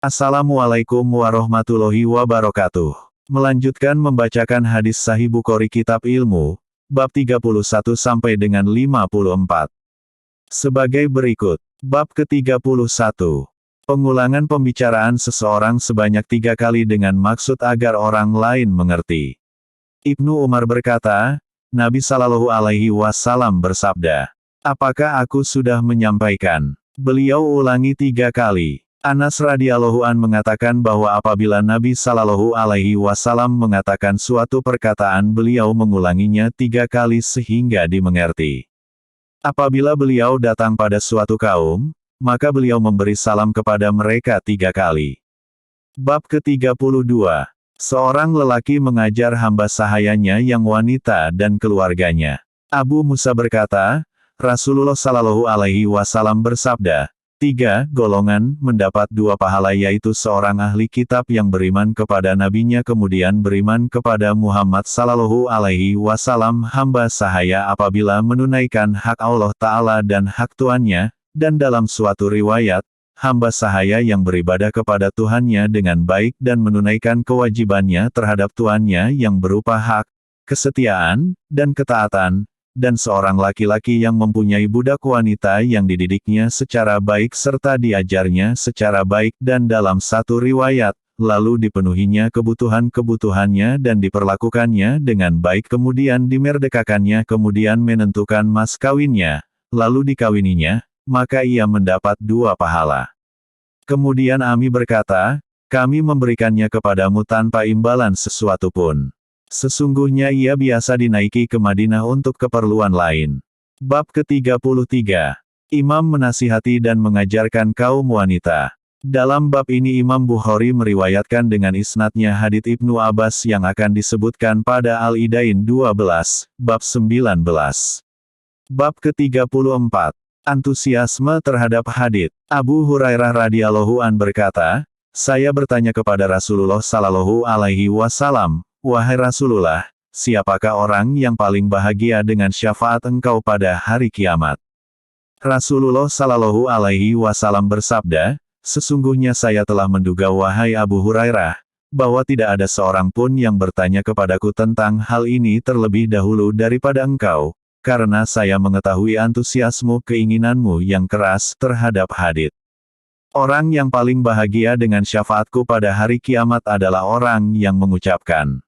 Assalamualaikum warahmatullahi wabarakatuh. Melanjutkan membacakan hadis Sahih Bukhari Kitab Ilmu, bab 31 sampai dengan 54. Sebagai berikut. Bab ke-31. Pengulangan pembicaraan seseorang sebanyak 3 kali dengan maksud agar orang lain mengerti. Ibnu Umar berkata, Nabi Shallallahu Alaihi Wasallam bersabda, "Apakah aku sudah menyampaikan?" Beliau ulangi 3 kali. Anas radhiyallahu an mengatakan bahwa apabila Nabi Shallallahu Alaihi Wasallam mengatakan suatu perkataan, beliau mengulanginya 3 kali sehingga dimengerti. Apabila beliau datang pada suatu kaum, maka beliau memberi salam kepada mereka 3 kali. Bab ke-32. Seorang lelaki mengajar hamba sahayanya yang wanita dan keluarganya. Abu Musa berkata, Rasulullah Shallallahu Alaihi Wasallam bersabda, 3 golongan mendapat 2 pahala, yaitu seorang ahli kitab yang beriman kepada nabinya kemudian beriman kepada Muhammad Sallallahu Alaihi Wasallam, hamba sahaya apabila menunaikan hak Allah Ta'ala dan hak Tuannya, dan dalam suatu riwayat, hamba sahaya yang beribadah kepada Tuhannya dengan baik dan menunaikan kewajibannya terhadap Tuannya yang berupa hak, kesetiaan, dan ketaatan, dan seorang laki-laki yang mempunyai budak wanita yang dididiknya secara baik serta diajarnya secara baik dan dalam satu riwayat, lalu dipenuhinya kebutuhan-kebutuhannya dan diperlakukannya dengan baik kemudian dimerdekakannya kemudian menentukan mas kawinnya, lalu dikawininya, maka ia mendapat 2 pahala. Kemudian Ami berkata, kami memberikannya kepadamu tanpa imbalan sesuatu pun. Sesungguhnya ia biasa dinaiki ke Madinah untuk keperluan lain. Bab ke-33. Imam menasihati dan mengajarkan kaum wanita. Dalam bab ini Imam Bukhari meriwayatkan dengan isnadnya hadits Ibnu Abbas yang akan disebutkan pada Al-Idain 12, bab 19. Bab ke-34. Antusiasme terhadap hadits. Abu Hurairah radhiyallahu an berkata, saya bertanya kepada Rasulullah Shallallahu Alaihi Wasallam, wahai Rasulullah, siapakah orang yang paling bahagia dengan syafaat engkau pada hari kiamat? Rasulullah Shallallahu Alaihi Wasallam bersabda, sesungguhnya saya telah menduga wahai Abu Hurairah, bahwa tidak ada seorang pun yang bertanya kepadaku tentang hal ini terlebih dahulu daripada engkau, karena saya mengetahui antusiasmu keinginanmu yang keras terhadap hadits. Orang yang paling bahagia dengan syafaatku pada hari kiamat adalah orang yang mengucapkan,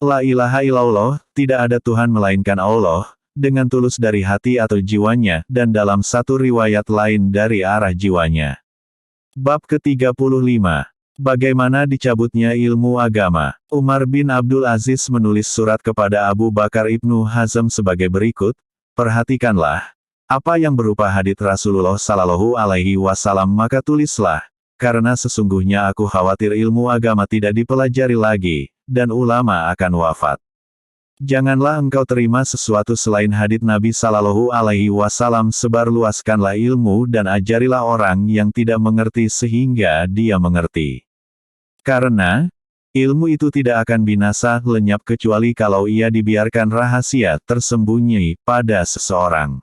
La ilaha illallah, tidak ada Tuhan melainkan Allah, dengan tulus dari hati atau jiwanya, dan dalam satu riwayat lain dari arah jiwanya. Bab ke-35. Bagaimana dicabutnya ilmu agama. Umar bin Abdul Aziz menulis surat kepada Abu Bakar Ibnu Hazm sebagai berikut, perhatikanlah, apa yang berupa hadits Rasulullah Sallallahu Alaihi Wasallam maka tulislah, karena sesungguhnya aku khawatir ilmu agama tidak dipelajari lagi, dan ulama akan wafat. Janganlah engkau terima sesuatu selain hadits Nabi Sallallahu Alaihi Wasallam, sebarluaskanlah ilmu dan ajarilah orang yang tidak mengerti sehingga dia mengerti. Karena, ilmu itu tidak akan binasa lenyap kecuali kalau ia dibiarkan rahasia tersembunyi pada seseorang.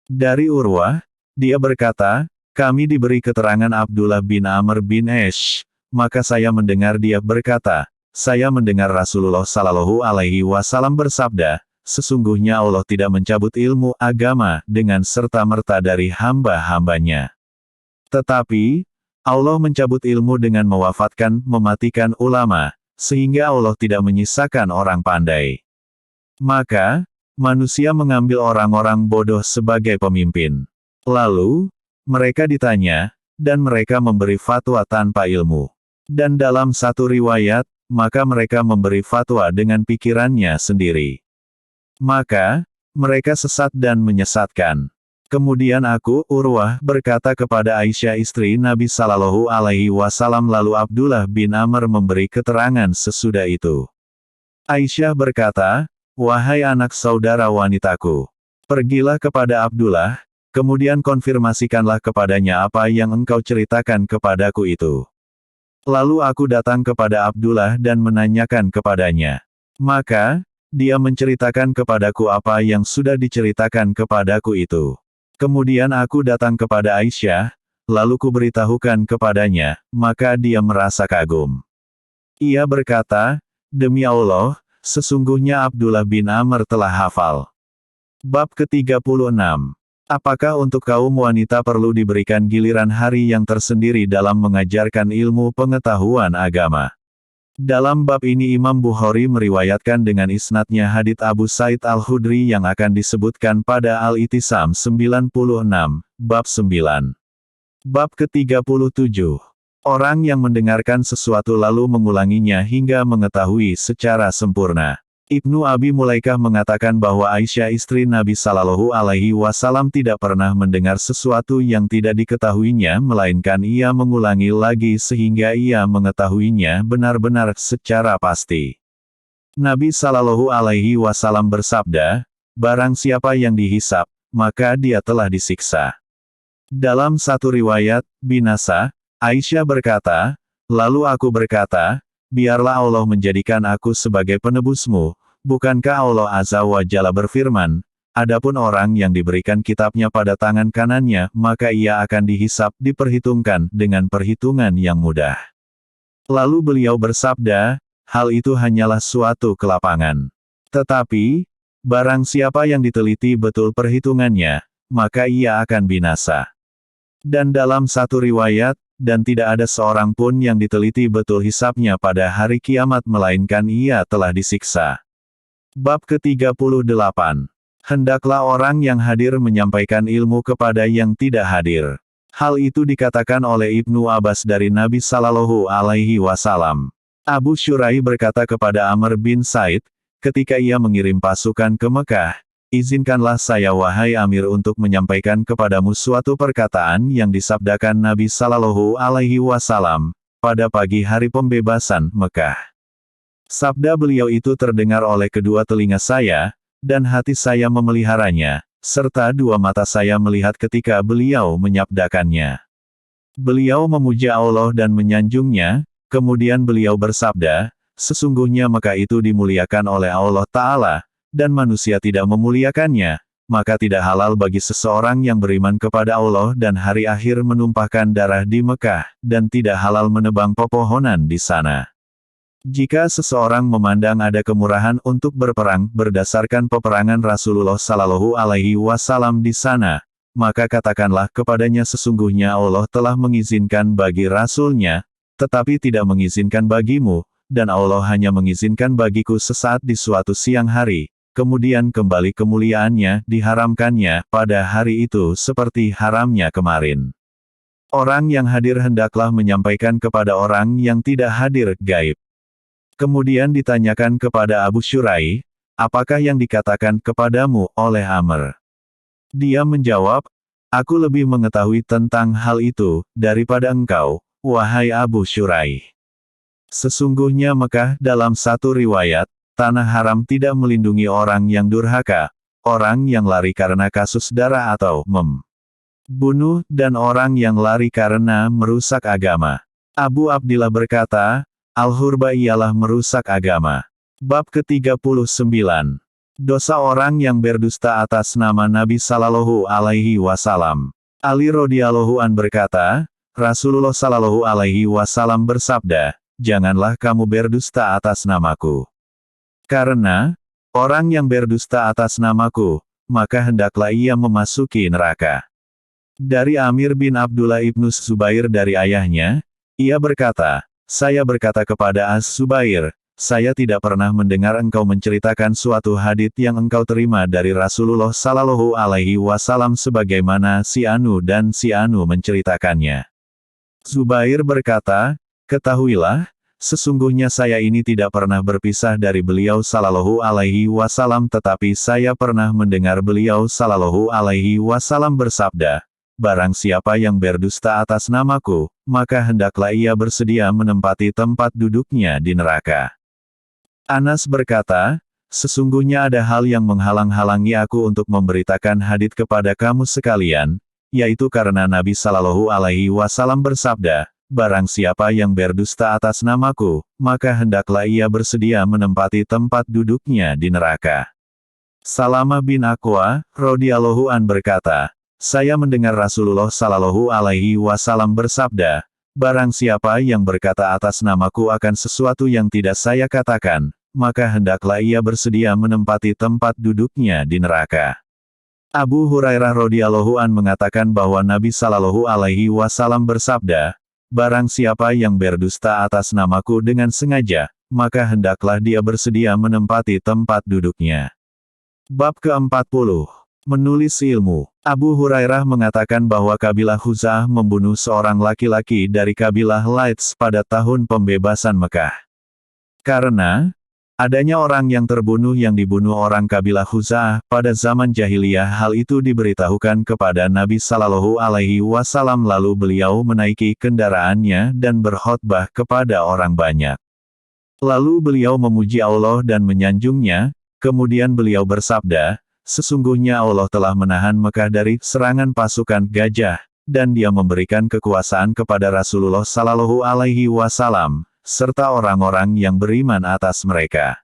Dari Urwah, dia berkata, kami diberi keterangan Abdullah bin Amr bin Ash, maka saya mendengar dia berkata, saya mendengar Rasulullah Sallallahu Alaihi Wasallam bersabda, sesungguhnya Allah tidak mencabut ilmu agama dengan serta-merta dari hamba-hambanya. Tetapi, Allah mencabut ilmu dengan mewafatkan, mematikan ulama, sehingga Allah tidak menyisakan orang pandai. Maka, manusia mengambil orang-orang bodoh sebagai pemimpin. Lalu, mereka ditanya, dan mereka memberi fatwa tanpa ilmu. Dan dalam satu riwayat, maka mereka memberi fatwa dengan pikirannya sendiri. Maka, mereka sesat dan menyesatkan. Kemudian aku, Urwah, berkata kepada Aisyah istri Nabi Sallallahu Alaihi Wasallam, lalu Abdullah bin Amr memberi keterangan sesudah itu. Aisyah berkata, wahai anak saudara wanitaku, pergilah kepada Abdullah, kemudian konfirmasikanlah kepadanya apa yang engkau ceritakan kepadaku itu. Lalu aku datang kepada Abdullah dan menanyakan kepadanya. Maka, dia menceritakan kepadaku apa yang sudah diceritakan kepadaku itu. Kemudian aku datang kepada Aisyah, lalu kuberitahukan kepadanya, maka dia merasa kagum. Ia berkata, demi Allah, sesungguhnya Abdullah bin Amr telah hafal. Bab ke-36. Apakah untuk kaum wanita perlu diberikan giliran hari yang tersendiri dalam mengajarkan ilmu pengetahuan agama? Dalam bab ini Imam Bukhari meriwayatkan dengan isnadnya hadits Abu Said Al-Khudri yang akan disebutkan pada Al-Itisam 96, bab 9. Bab ke-37. Orang yang mendengarkan sesuatu lalu mengulanginya hingga mengetahui secara sempurna. Ibnu Abi Mulaikah mengatakan bahwa Aisyah istri Nabi Sallallahu Alaihi Wasallam tidak pernah mendengar sesuatu yang tidak diketahuinya melainkan ia mengulangi lagi sehingga ia mengetahuinya benar-benar secara pasti. Nabi Sallallahu Alaihi Wasallam bersabda, barang siapa yang dihisap, maka dia telah disiksa. Dalam satu riwayat, binasa, Aisyah berkata, lalu aku berkata, biarlah Allah menjadikan aku sebagai penebusmu. Bukankah Allah Azza wa Jalla berfirman, adapun orang yang diberikan kitabnya pada tangan kanannya, maka ia akan dihisap, diperhitungkan, dengan perhitungan yang mudah. Lalu beliau bersabda, hal itu hanyalah suatu kelapangan. Tetapi, barang siapa yang diteliti betul perhitungannya, maka ia akan binasa. Dan dalam satu riwayat, dan tidak ada seorang pun yang diteliti betul hisapnya pada hari kiamat melainkan ia telah disiksa. Bab ke-38. Hendaklah orang yang hadir menyampaikan ilmu kepada yang tidak hadir. Hal itu dikatakan oleh Ibnu Abbas dari Nabi Sallallahu Alaihi Wasallam. Abu Syurai berkata kepada Amr bin Said, ketika ia mengirim pasukan ke Mekah, izinkanlah saya wahai Amir untuk menyampaikan kepadamu suatu perkataan yang disabdakan Nabi Sallallahu Alaihi Wasallam, pada pagi hari pembebasan Mekah. Sabda beliau itu terdengar oleh kedua telinga saya, dan hati saya memeliharanya, serta dua mata saya melihat ketika beliau menyabdakannya. Beliau memuja Allah dan menyanjungnya, kemudian beliau bersabda, sesungguhnya Mekah itu dimuliakan oleh Allah Ta'ala, dan manusia tidak memuliakannya, maka tidak halal bagi seseorang yang beriman kepada Allah dan hari akhir menumpahkan darah di Mekah, dan tidak halal menebang pepohonan di sana. Jika seseorang memandang ada kemurahan untuk berperang berdasarkan peperangan Rasulullah Sallallahu Alaihi Wasallam di sana, maka katakanlah kepadanya sesungguhnya Allah telah mengizinkan bagi Rasul-Nya, tetapi tidak mengizinkan bagimu, dan Allah hanya mengizinkan bagiku sesaat di suatu siang hari, kemudian kembali kemuliaannya diharamkannya pada hari itu seperti haramnya kemarin. Orang yang hadir hendaklah menyampaikan kepada orang yang tidak hadir gaib. Kemudian ditanyakan kepada Abu Syurai, apakah yang dikatakan kepadamu oleh Amr? Dia menjawab, aku lebih mengetahui tentang hal itu, daripada engkau, wahai Abu Syurai. Sesungguhnya Mekah dalam satu riwayat, tanah haram tidak melindungi orang yang durhaka, orang yang lari karena kasus darah atau membunuh, dan orang yang lari karena merusak agama. Abu Abdillah berkata, Al-Hurba ialah merusak agama. Bab ke-39. Dosa orang yang berdusta atas nama Nabi Sallallahu Alaihi Wasallam. Ali radhiyallahu an berkata, Rasulullah Sallallahu Alaihi Wasallam bersabda, janganlah kamu berdusta atas namaku. Karena, orang yang berdusta atas namaku, maka hendaklah ia memasuki neraka. Dari Amir bin Abdullah ibnu Zubair dari ayahnya, ia berkata, saya berkata kepada Az-Zubair, saya tidak pernah mendengar engkau menceritakan suatu hadits yang engkau terima dari Rasulullah Sallallahu Alaihi Wasallam sebagaimana si Anu dan si Anu menceritakannya. Zubair berkata, ketahuilah, sesungguhnya saya ini tidak pernah berpisah dari beliau Sallallahu Alaihi Wasallam tetapi saya pernah mendengar beliau Sallallahu Alaihi Wasallam bersabda, barang siapa yang berdusta atas namaku, maka hendaklah ia bersedia menempati tempat duduknya di neraka. Anas berkata, sesungguhnya ada hal yang menghalang-halangi aku untuk memberitakan hadits kepada kamu sekalian, yaitu karena Nabi Sallallahu Alaihi Wasallam bersabda, barang siapa yang berdusta atas namaku, maka hendaklah ia bersedia menempati tempat duduknya di neraka. Salamah bin Aqwa, radhiyallahu an berkata, saya mendengar Rasulullah Shallallahu Alaihi Wasallam bersabda, barang siapa yang berkata atas namaku akan sesuatu yang tidak saya katakan, maka hendaklah ia bersedia menempati tempat duduknya di neraka. Abu Hurairah radhiyallahu an mengatakan bahwa Nabi Shallallahu Alaihi Wasallam bersabda, barang siapa yang berdusta atas namaku dengan sengaja, maka hendaklah dia bersedia menempati tempat duduknya. Bab ke-40. Menulis ilmu. Abu Hurairah mengatakan bahwa kabilah Khuza'ah membunuh seorang laki-laki dari kabilah Laits pada tahun pembebasan Mekah. Karena adanya orang yang terbunuh yang dibunuh orang kabilah Khuza'ah pada zaman jahiliyah, hal itu diberitahukan kepada Nabi Shallallahu Alaihi Wasallam, lalu beliau menaiki kendaraannya dan berkhotbah kepada orang banyak. Lalu beliau memuji Allah dan menyanjungnya, kemudian beliau bersabda, sesungguhnya Allah telah menahan Mekah dari serangan pasukan gajah, dan Dia memberikan kekuasaan kepada Rasulullah Shallallahu Alaihi Wasallam, serta orang-orang yang beriman atas mereka.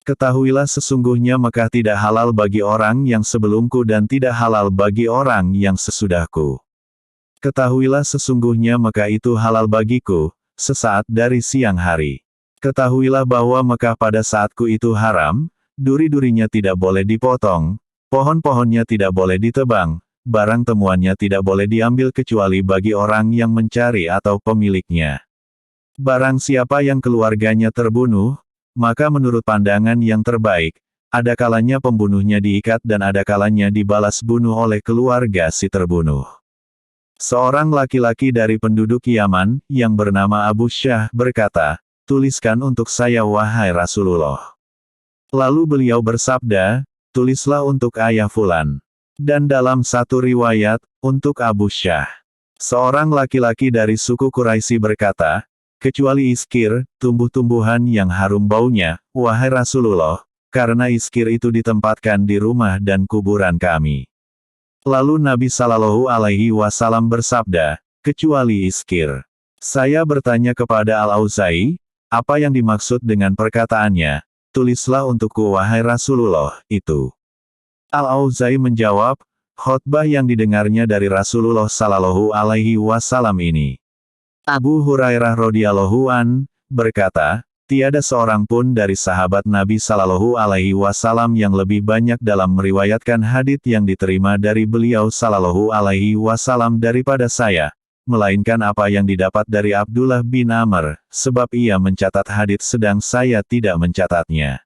Ketahuilah sesungguhnya Mekah tidak halal bagi orang yang sebelumku dan tidak halal bagi orang yang sesudahku. Ketahuilah sesungguhnya Mekah itu halal bagiku, sesaat dari siang hari. Ketahuilah bahwa Mekah pada saatku itu haram, duri-durinya tidak boleh dipotong, pohon-pohonnya tidak boleh ditebang, barang temuannya tidak boleh diambil kecuali bagi orang yang mencari atau pemiliknya. Barang siapa yang keluarganya terbunuh, maka menurut pandangan yang terbaik, ada kalanya pembunuhnya diikat dan ada kalanya dibalas bunuh oleh keluarga si terbunuh. Seorang laki-laki dari penduduk Yaman, yang bernama Abu Syah, berkata, tuliskan untuk saya wahai Rasulullah. Lalu beliau bersabda, tulislah untuk ayah Fulan. Dan dalam satu riwayat, untuk Abu Syah. Seorang laki-laki dari suku Quraisy berkata, kecuali iskir, tumbuh-tumbuhan yang harum baunya, wahai Rasulullah, karena iskir itu ditempatkan di rumah dan kuburan kami. Lalu Nabi Shallallahu Alaihi Wasallam bersabda, kecuali iskir. Saya bertanya kepada Al-Auza'i, apa yang dimaksud dengan perkataannya? Tulislah untukku wahai Rasulullah, itu. Al-Auza'i menjawab, khotbah yang didengarnya dari Rasulullah Shallallahu Alaihi Wasallam ini. Abu Hurairah radhiyallahu an berkata, tiada seorang pun dari sahabat Nabi Shallallahu Alaihi Wasallam yang lebih banyak dalam meriwayatkan hadits yang diterima dari beliau Shallallahu Alaihi Wasallam daripada saya, melainkan apa yang didapat dari Abdullah bin Amr, sebab ia mencatat hadits sedang saya tidak mencatatnya.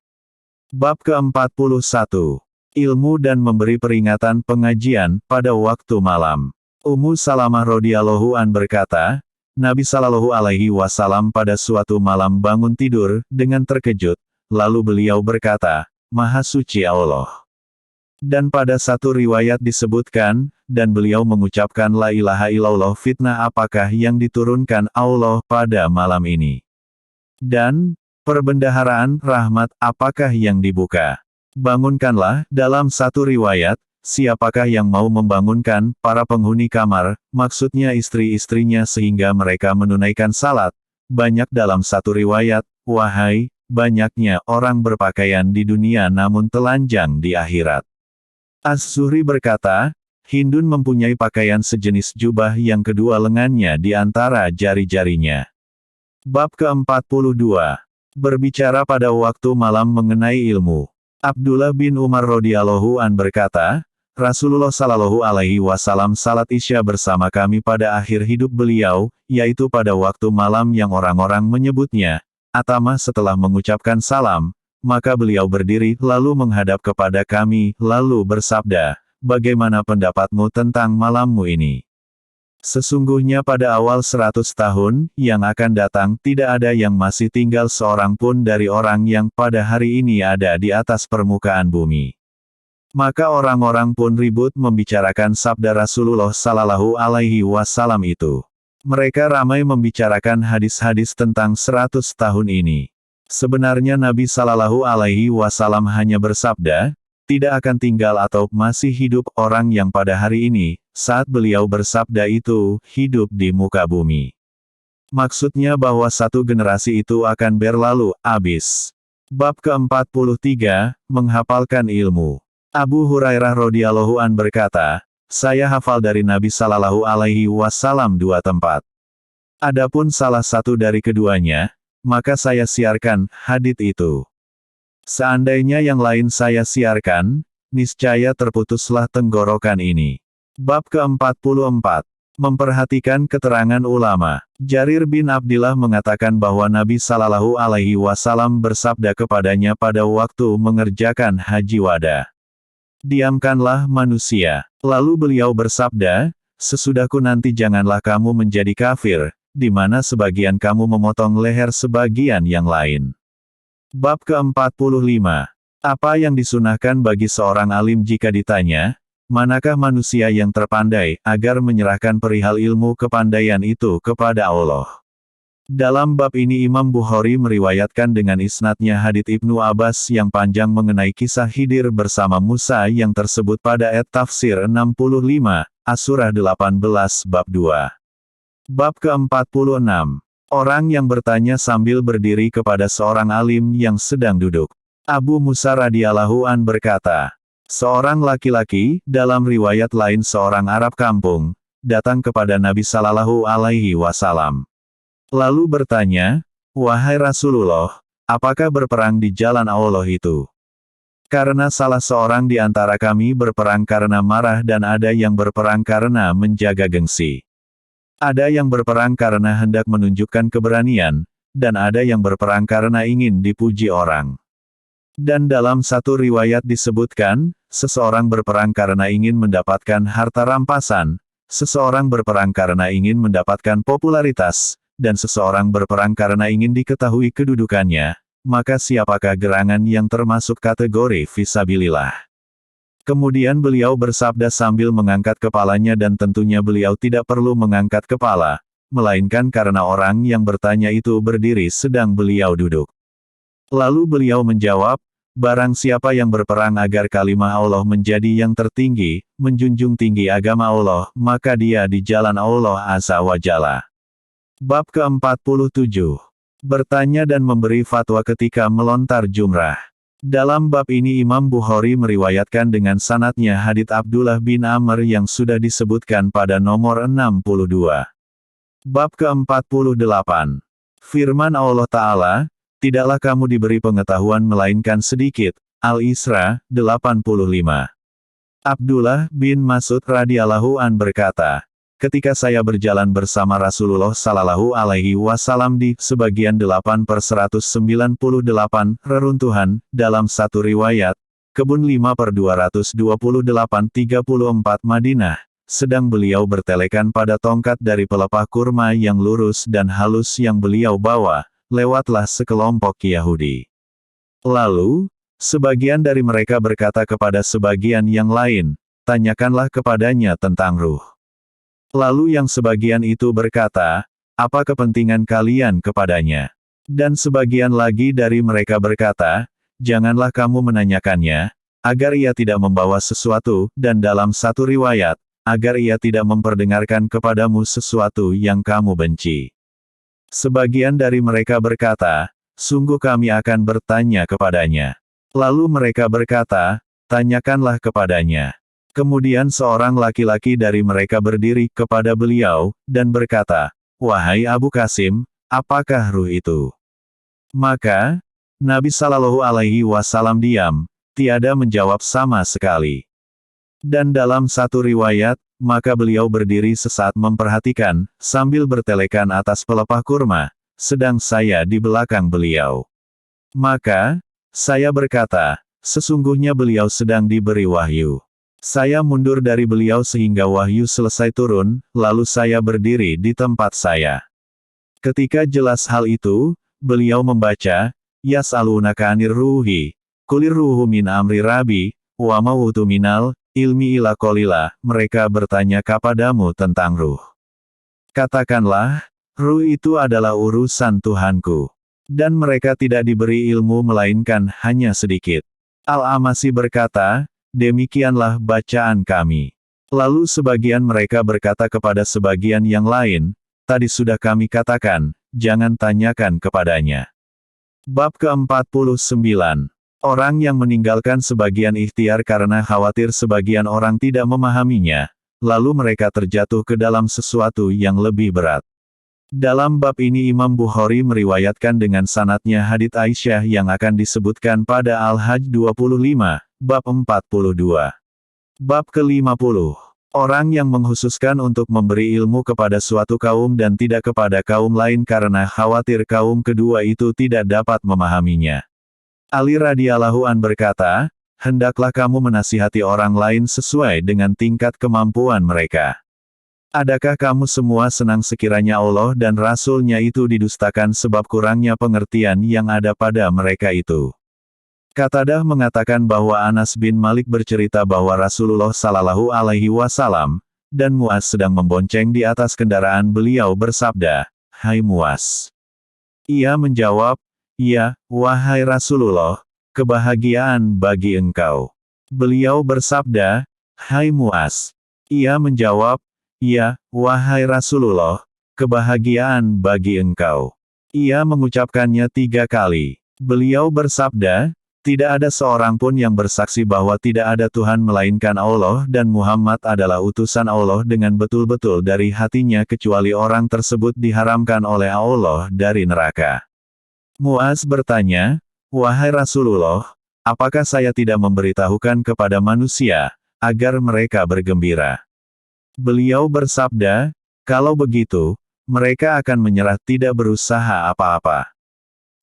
Bab ke-41. Ilmu dan memberi peringatan pengajian pada waktu malam. Ummu Salamah radhiyallahu an berkata, Nabi Shallallahu Alaihi Wasallam pada suatu malam bangun tidur dengan terkejut, lalu beliau berkata, Maha Suci Allah. Dan pada satu riwayat disebutkan, dan beliau mengucapkan la ilaha illallah, fitnah apakah yang diturunkan Allah pada malam ini? Dan, perbendaharaan, rahmat, apakah yang dibuka? Bangunkanlah, dalam satu riwayat, siapakah yang mau membangunkan para penghuni kamar, maksudnya istri-istrinya sehingga mereka menunaikan salat? Banyak dalam satu riwayat, wahai, banyaknya orang berpakaian di dunia namun telanjang di akhirat. Az-Zuhri berkata, Hindun mempunyai pakaian sejenis jubah yang kedua lengannya di antara jari-jarinya. Bab ke-42. Berbicara pada waktu malam mengenai ilmu. Abdullah bin Umar radhiyallahu an berkata, Rasulullah Shallallahu Alaihi Wasallam salat Isya bersama kami pada akhir hidup beliau, yaitu pada waktu malam yang orang-orang menyebutnya atama setelah mengucapkan salam, maka beliau berdiri lalu menghadap kepada kami, lalu bersabda, bagaimana pendapatmu tentang malammu ini? Sesungguhnya pada awal 100 tahun yang akan datang tidak ada yang masih tinggal seorang pun dari orang yang pada hari ini ada di atas permukaan bumi. Maka orang-orang pun ribut membicarakan sabda Rasulullah Sallallahu Alaihi Wasallam itu. Mereka ramai membicarakan hadis-hadis tentang 100 tahun ini. Sebenarnya Nabi Sallallahu Alaihi Wasallam hanya bersabda, tidak akan tinggal atau masih hidup orang yang pada hari ini, saat beliau bersabda itu, hidup di muka bumi. Maksudnya bahwa satu generasi itu akan berlalu, habis. Bab ke-43, menghafalkan ilmu. Abu Hurairah radhiyallahu an berkata, saya hafal dari Nabi Sallallahu Alaihi Wasallam 2 tempat. Adapun salah satu dari keduanya, maka saya siarkan hadits itu. Seandainya yang lain saya siarkan, niscaya terputuslah tenggorokan ini. Bab ke-44. Memperhatikan keterangan ulama. Jarir bin Abdillah mengatakan bahwa Nabi Sallallahu Alaihi Wasallam bersabda kepadanya pada waktu mengerjakan haji wada. Diamkanlah manusia. Lalu beliau bersabda, sesudahku nanti janganlah kamu menjadi kafir, di mana sebagian kamu memotong leher sebagian yang lain. Bab ke-45. Apa yang disunahkan bagi seorang alim jika ditanya, manakah manusia yang terpandai, agar menyerahkan perihal ilmu kepandaian itu kepada Allah. Dalam bab ini Imam Bukhari meriwayatkan dengan isnadnya hadits Ibnu Abbas yang panjang mengenai kisah Khidir bersama Musa yang tersebut pada ayat tafsir 65, As-Surah 18 bab 2. Bab ke-46. Orang yang bertanya sambil berdiri kepada seorang alim yang sedang duduk. Abu Musa radhiyallahu an berkata, seorang laki-laki, dalam riwayat lain seorang Arab kampung, datang kepada Nabi Sallallahu Alaihi Wasallam. Lalu bertanya, wahai Rasulullah, apakah berperang di jalan Allah itu? Karena salah seorang di antara kami berperang karena marah dan ada yang berperang karena menjaga gengsi. Ada yang berperang karena hendak menunjukkan keberanian, dan ada yang berperang karena ingin dipuji orang. Dan dalam satu riwayat disebutkan, seseorang berperang karena ingin mendapatkan harta rampasan, seseorang berperang karena ingin mendapatkan popularitas, dan seseorang berperang karena ingin diketahui kedudukannya, maka siapakah gerangan yang termasuk kategori fisabilillah? Kemudian beliau bersabda sambil mengangkat kepalanya dan tentunya beliau tidak perlu mengangkat kepala, melainkan karena orang yang bertanya itu berdiri sedang beliau duduk. Lalu beliau menjawab, barang siapa yang berperang agar kalimah Allah menjadi yang tertinggi, menjunjung tinggi agama Allah, maka dia di jalan Allah Azza wa Jalla. Bab ke-47. Bertanya dan memberi fatwa ketika melontar jumrah. Dalam bab ini Imam Bukhari meriwayatkan dengan sanadnya hadits Abdullah bin Amr yang sudah disebutkan pada nomor 62. Bab ke-48. Firman Allah Ta'ala, tidaklah kamu diberi pengetahuan melainkan sedikit. Al-Isra, 85. Abdullah bin Mas'ud radhiyallahu an berkata, ketika saya berjalan bersama Rasulullah Sallallahu Alaihi Wasallam di sebagian 8/198 reruntuhan, dalam satu riwayat, kebun 5/228-34 Madinah, sedang beliau bertelekan pada tongkat dari pelepah kurma yang lurus dan halus yang beliau bawa, lewatlah sekelompok Yahudi. Lalu, sebagian dari mereka berkata kepada sebagian yang lain, tanyakanlah kepadanya tentang ruh. Lalu yang sebagian itu berkata, apa kepentingan kalian kepadanya? Dan sebagian lagi dari mereka berkata, janganlah kamu menanyakannya, agar ia tidak membawa sesuatu, dan dalam satu riwayat, agar ia tidak memperdengarkan kepadamu sesuatu yang kamu benci. Sebagian dari mereka berkata, sungguh kami akan bertanya kepadanya. Lalu mereka berkata, tanyakanlah kepadanya. Kemudian seorang laki-laki dari mereka berdiri kepada beliau, dan berkata, wahai Abu Qasim, apakah ruh itu? Maka, Nabi Sallallahu Alaihi Wasallam diam, tiada menjawab sama sekali. Dan dalam satu riwayat, maka beliau berdiri sesaat memperhatikan, sambil bertelekan atas pelepah kurma, sedang saya di belakang beliau. Maka, saya berkata, sesungguhnya beliau sedang diberi wahyu. Saya mundur dari beliau sehingga wahyu selesai turun, lalu saya berdiri di tempat saya. Ketika jelas hal itu, beliau membaca, Yas'alunaka 'anir ruhi, qulir ruhu min amri rabbi, wa ma utu minal ilmi illa qalila, mereka bertanya kepadamu tentang ruh. Katakanlah, ruh itu adalah urusan Tuhanku. Dan mereka tidak diberi ilmu melainkan hanya sedikit. Al-Amasi berkata, demikianlah bacaan kami. Lalu sebagian mereka berkata kepada sebagian yang lain, tadi sudah kami katakan, jangan tanyakan kepadanya. Bab ke-49. Orang yang meninggalkan sebagian ikhtiar karena khawatir sebagian orang tidak memahaminya, lalu mereka terjatuh ke dalam sesuatu yang lebih berat. Dalam bab ini Imam Bukhari meriwayatkan dengan sanadnya hadits Aisyah yang akan disebutkan pada Al-Hajj 25, bab 42. Bab ke-50. Orang yang menghususkan untuk memberi ilmu kepada suatu kaum dan tidak kepada kaum lain karena khawatir kaum kedua itu tidak dapat memahaminya. Ali radhiyallahu an berkata, hendaklah kamu menasihati orang lain sesuai dengan tingkat kemampuan mereka. Adakah kamu semua senang sekiranya Allah dan Rasul-Nya itu didustakan sebab kurangnya pengertian yang ada pada mereka itu? Qatadah mengatakan bahwa Anas bin Malik bercerita bahwa Rasulullah Shallallahu Alaihi Wasallam dan Muaz sedang membonceng di atas kendaraan beliau bersabda, "Hai Muaz." Ia menjawab, "Ya, wahai Rasulullah, kebahagiaan bagi engkau." Beliau bersabda, "Hai Muaz." Ia menjawab, "Ya, wahai Rasulullah, kebahagiaan bagi engkau." Ia mengucapkannya 3 kali. Beliau bersabda, tidak ada seorang pun yang bersaksi bahwa tidak ada Tuhan melainkan Allah dan Muhammad adalah utusan Allah dengan betul-betul dari hatinya kecuali orang tersebut diharamkan oleh Allah dari neraka. Muaz bertanya, "Wahai Rasulullah, apakah saya tidak memberitahukan kepada manusia, agar mereka bergembira?" Beliau bersabda, "Kalau begitu, mereka akan menyerah tidak berusaha apa-apa."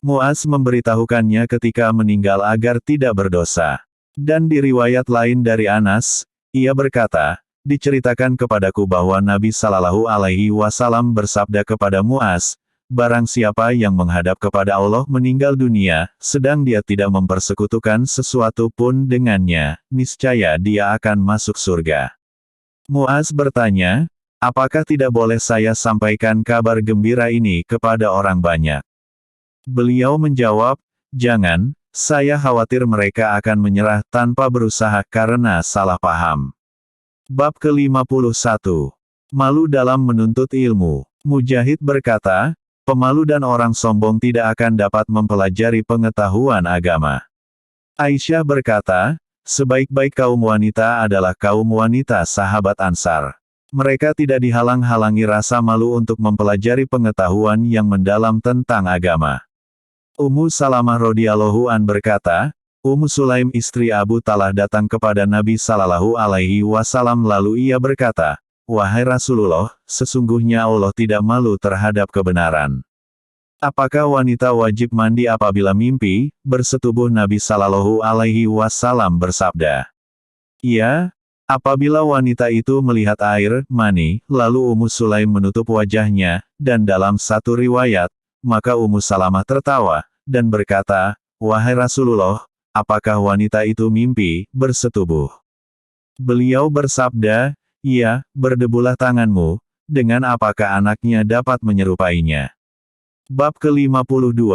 Muaz memberitahukannya ketika meninggal agar tidak berdosa. Dan di riwayat lain dari Anas, ia berkata, diceritakan kepadaku bahwa Nabi Shallallahu Alaihi Wasallam bersabda kepada Muaz, barang siapa yang menghadap kepada Allah meninggal dunia, sedang dia tidak mempersekutukan sesuatu pun dengannya, niscaya dia akan masuk surga. Muaz bertanya, apakah tidak boleh saya sampaikan kabar gembira ini kepada orang banyak? Beliau menjawab, jangan, saya khawatir mereka akan menyerah tanpa berusaha karena salah paham. Bab ke-51. Malu dalam menuntut ilmu. Mujahid berkata, pemalu dan orang sombong tidak akan dapat mempelajari pengetahuan agama. Aisyah berkata, sebaik-baik kaum wanita adalah kaum wanita sahabat Ansar. Mereka tidak dihalang-halangi rasa malu untuk mempelajari pengetahuan yang mendalam tentang agama. Ummu Salamah radhiyallahu an berkata, Ummu Sulaim istri Abu Talah datang kepada Nabi Shallallahu Alaihi Wasallam lalu ia berkata, wahai Rasulullah, sesungguhnya Allah tidak malu terhadap kebenaran. Apakah wanita wajib mandi apabila mimpi? Bersetubuh Nabi Shallallahu Alaihi Wasallam bersabda, iya, apabila wanita itu melihat air mani, lalu Ummu Sulaim menutup wajahnya, dan dalam satu riwayat, maka Ummu Salamah tertawa, dan berkata, wahai Rasulullah, apakah wanita itu mimpi? Bersetubuh. Beliau bersabda, iya, berdebulah tanganmu, dengan apakah anaknya dapat menyerupainya. Bab ke-52.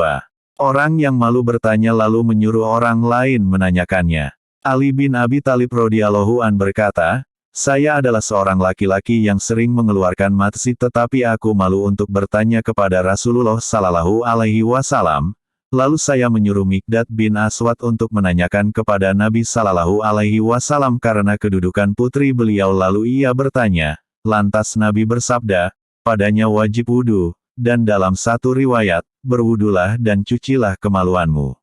Orang yang malu bertanya lalu menyuruh orang lain menanyakannya. Ali bin Abi Thalib radhiyallahu an berkata, saya adalah seorang laki-laki yang sering mengeluarkan matsi tetapi aku malu untuk bertanya kepada Rasulullah Sallallahu Alaihi Wasallam. Lalu saya menyuruh Mikdad bin Aswad untuk menanyakan kepada Nabi Sallallahu Alaihi Wasallam karena kedudukan putri beliau lalu ia bertanya. Lantas Nabi bersabda, padanya wajib wudu, dan dalam satu riwayat, berwudulah dan cucilah kemaluanmu.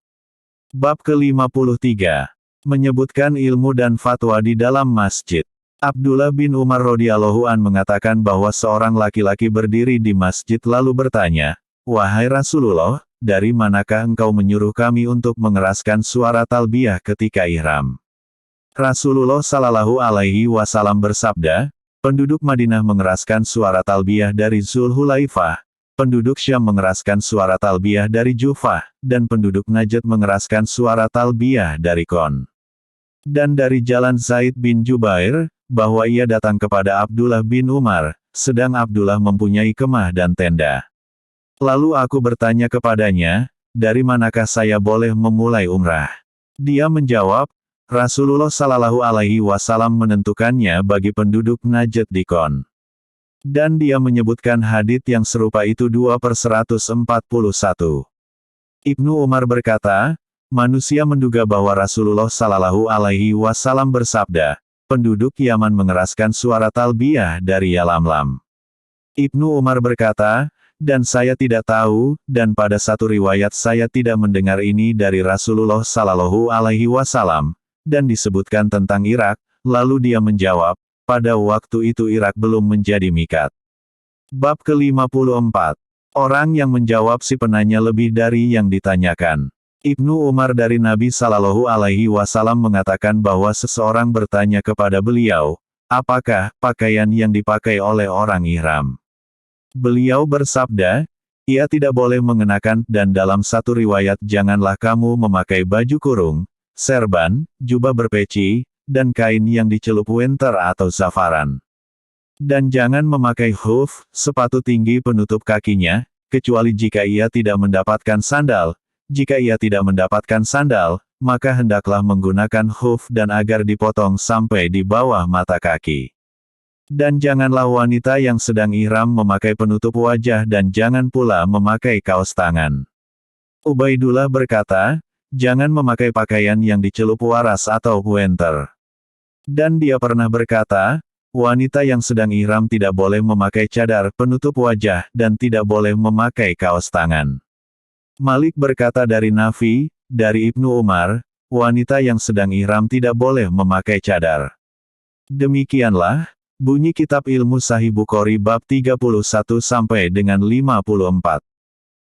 Bab ke-53. Menyebutkan ilmu dan fatwa di dalam masjid. Abdullah bin Umar radhiyallahu an mengatakan bahwa seorang laki-laki berdiri di masjid lalu bertanya, wahai Rasulullah, dari manakah engkau menyuruh kami untuk mengeraskan suara talbiyah ketika ihram? Rasulullah Sallallahu Alaihi Wasallam bersabda, penduduk Madinah mengeraskan suara talbiyah dari Zulhulaifah, penduduk Syam mengeraskan suara talbiyah dari Jufah, dan penduduk Najd mengeraskan suara talbiyah dari Kon. Dan dari jalan Zaid bin Jubair, bahwa ia datang kepada Abdullah bin Umar, sedang Abdullah mempunyai kemah dan tenda. Lalu aku bertanya kepadanya, dari manakah saya boleh memulai umrah? Dia menjawab, Rasulullah Sallallahu Alaihi Wasallam menentukannya bagi penduduk Najd di Kon. Dan dia menyebutkan hadits yang serupa itu 2/141. Ibnu Umar berkata, manusia menduga bahwa Rasulullah Sallallahu Alaihi Wasallam bersabda, penduduk Yaman mengeraskan suara talbiyah dari Yalamlam. Ibnu Umar berkata, dan saya tidak tahu, dan pada satu riwayat saya tidak mendengar ini dari Rasulullah Sallallahu Alaihi Wasallam, dan disebutkan tentang Irak, lalu dia menjawab, pada waktu itu Irak belum menjadi mikat. Bab ke-54. Orang yang menjawab si penanya lebih dari yang ditanyakan. Ibnu Umar dari Nabi Sallallahu Alaihi Wasallam mengatakan bahwa seseorang bertanya kepada beliau, apakah pakaian yang dipakai oleh orang ihram? Beliau bersabda, ia tidak boleh mengenakan, dan dalam satu riwayat janganlah kamu memakai baju kurung, serban, jubah berpeci, dan kain yang dicelup winter atau zafaran. Dan jangan memakai huf, sepatu tinggi penutup kakinya, kecuali jika ia tidak mendapatkan sandal. Jika ia tidak mendapatkan sandal, maka hendaklah menggunakan huf dan agar dipotong sampai di bawah mata kaki. Dan janganlah wanita yang sedang ihram memakai penutup wajah dan jangan pula memakai kaos tangan. Ubaidullah berkata, jangan memakai pakaian yang dicelup waras atau winter. Dan dia pernah berkata, wanita yang sedang ihram tidak boleh memakai cadar penutup wajah dan tidak boleh memakai kaos tangan. Malik berkata dari Nafi, dari Ibnu Umar, wanita yang sedang ihram tidak boleh memakai cadar. Demikianlah, bunyi kitab ilmu Sahih Bukhari bab 31 sampai dengan 54.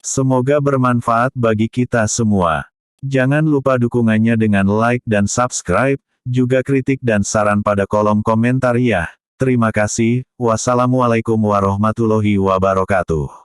Semoga bermanfaat bagi kita semua. Jangan lupa dukungannya dengan like dan subscribe, juga kritik dan saran pada kolom komentar ya. Terima kasih, wassalamualaikum warahmatullahi wabarakatuh.